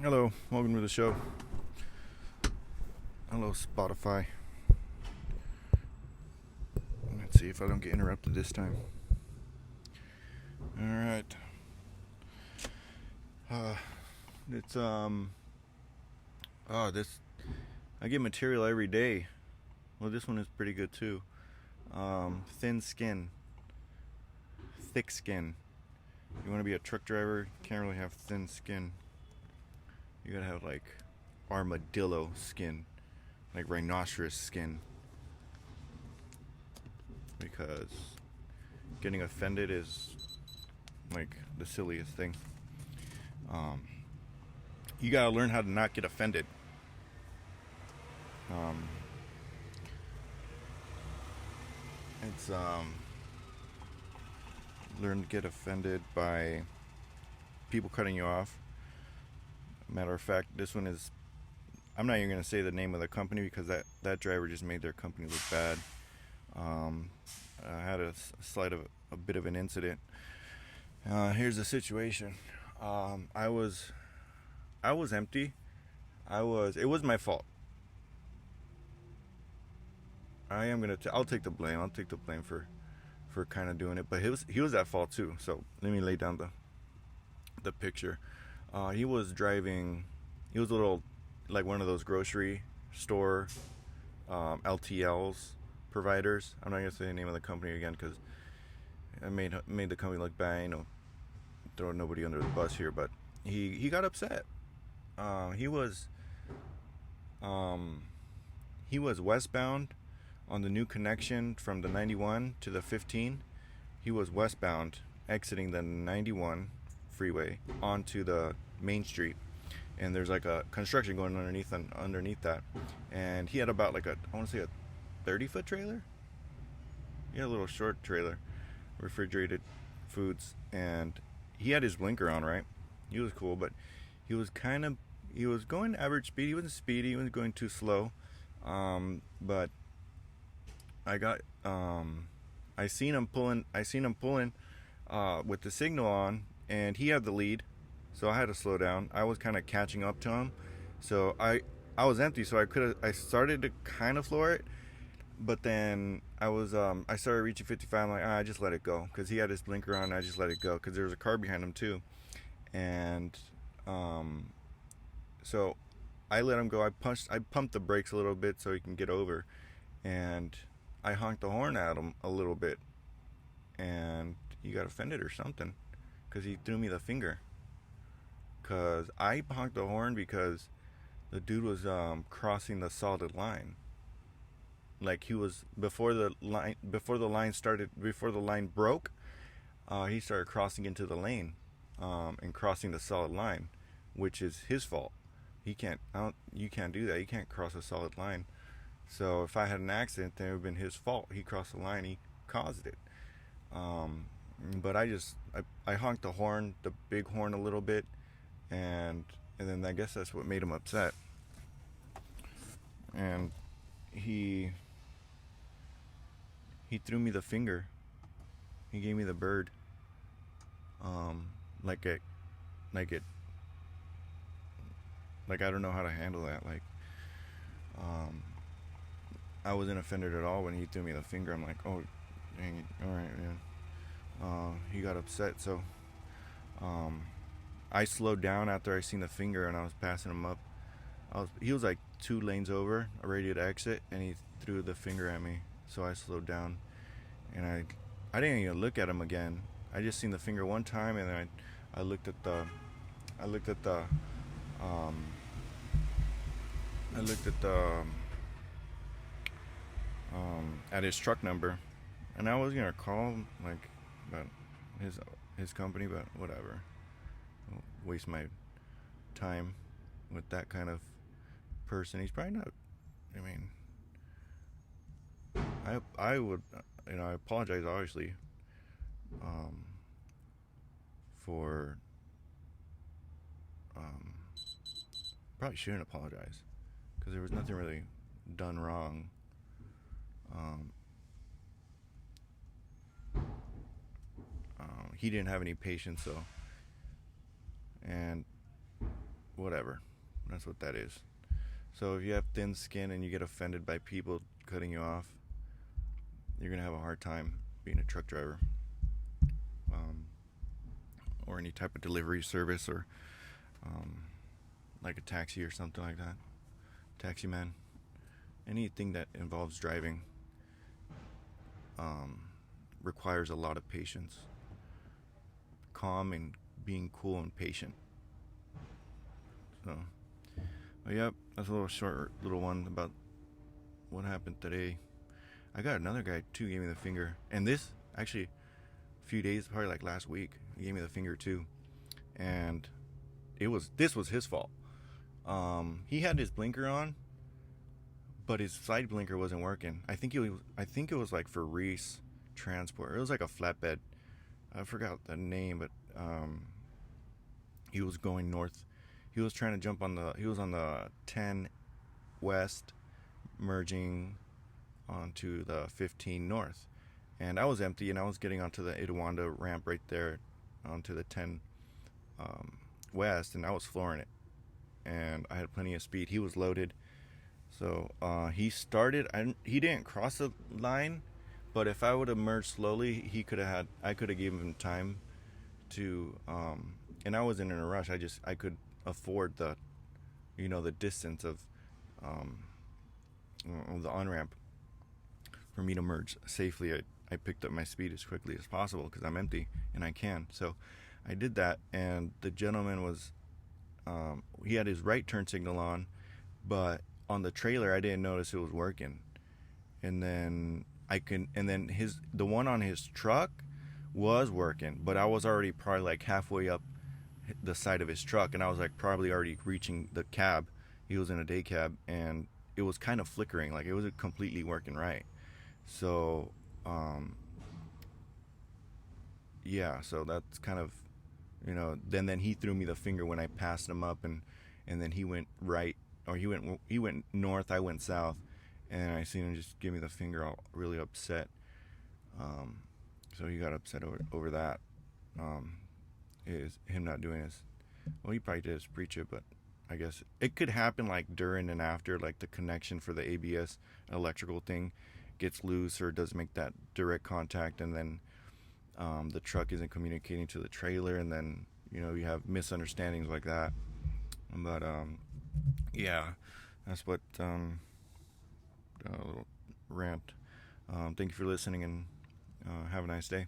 Hello, welcome to the show. Hello, Spotify. Let's see if I don't get interrupted this time. All right. It's this I get material every day. Well, this one is pretty good too. Thin skin, thick skin. You want to be a truck driver, can't really have thin skin. You gotta have like armadillo skin, like rhinoceros skin, because getting offended is like the silliest thing. You gotta learn how to not get offended. It's learn to get offended by people cutting you off. Matter of fact, this one is, I'm not even going to say the name of the company because that driver just made their company look bad. I had a bit of an incident. Here's the situation. I was empty. It was my fault. I'll take the blame. I'll take the blame for kind of doing it, but he was at fault too. So let me lay down the picture. He was driving. He was a little like one of those grocery store LTLs providers. I'm not gonna say the name of the company again because I made the company look bad. Throw nobody under the bus here, but he got upset. He was westbound on the new connection from the 91 to the 15. He was westbound, exiting the 91 freeway onto the main street, and there's like a construction going underneath that, and he had about like I want to say a 30-foot trailer. He had a little short trailer, refrigerated foods, and he had his blinker on, right? He was cool, but he was going average speed. He wasn't speedy, he wasn't going too slow, but I seen him pulling with the signal on, and he had the lead, so I had to slow down. I was kind of catching up to him, so I was empty, so I started to kind of floor it, but then I started reaching 55. I'm like, I just let it go, because he had his blinker on, and I just let it go, because there was a car behind him too, and so I let him go. I pumped the brakes a little bit so he can get over, and I honked the horn at him a little bit, and he got offended or something, because he threw me the finger. Because I honked the horn because the dude was crossing the solid line. Like he was before the line broke, he started crossing into the lane, and crossing the solid line, which is his fault. You can't do that. You can't cross a solid line. So if I had an accident, then it would have been his fault. He crossed the line. He caused it. But I honked the horn, the big horn, a little bit, and then I guess that's what made him upset. And he threw me the finger. He gave me the bird. Like I don't know how to handle that. Like, I wasn't offended at all when he threw me the finger. I'm like, oh, dang it, all right, man. He got upset, so I slowed down after I seen the finger, and I was passing him up. He was like 2 lanes over, ready to exit, and he threw the finger at me. So I slowed down, and I didn't even look at him again. I just seen the finger one time, and then I looked at his truck number, and I was gonna call him like about his company, but whatever. I'll waste my time with that kind of person. He's probably not. I mean, I would, I apologize obviously, for probably shouldn't apologize because there was nothing really done wrong. He didn't have any patience, so, and whatever. That's what that is. So if you have thin skin and you get offended by people cutting you off, you're gonna have a hard time being a truck driver, um, or any type of delivery service, or um, like a taxi or something like that. Taxi man. Anything that involves driving um, requires a lot of patience, calm, and being cool and patient. So, but yep, that's a little short little one about what happened today. I got another guy too, gave me the finger, and this actually a few days, probably like last week, he gave me the finger too, and this was his fault. He had his blinker on, but his side blinker wasn't working. I think it was like for Reese Transport. It was like a flatbed. I forgot the name, but he was going north. He was trying to jump on the. He was on the 10 west, merging onto the 15 north, and I was empty, and I was getting onto the Itawanda ramp right there, onto the 10 west, and I was flooring it, and I had plenty of speed. He was loaded. So he started. He didn't cross the line, but if I would have merged slowly, I could have given him time to. And I wasn't in a rush. I could afford the distance of the on ramp for me to merge safely. I picked up my speed as quickly as possible because I'm empty and I can. So I did that, and the gentleman was. He had his right turn signal on, but on the trailer I didn't notice it was working, and then the one on his truck was working, but I was already probably like halfway up the side of his truck, and I was like probably already reaching the cab. He was in a day cab, and it was kind of flickering, like it wasn't completely working right. So yeah, so that's kind of, then he threw me the finger when I passed him up, and then he went right, or he went north, I went south, and I seen him just give me the finger, all really upset. So he got upset over that. Is him not doing his, well, he probably did his preach it, but I guess it could happen like during and after, like the connection for the ABS electrical thing gets loose or doesn't make that direct contact, and then the truck isn't communicating to the trailer, and then you have misunderstandings like that. But yeah, that's what little rant. Thank you for listening, and have a nice day.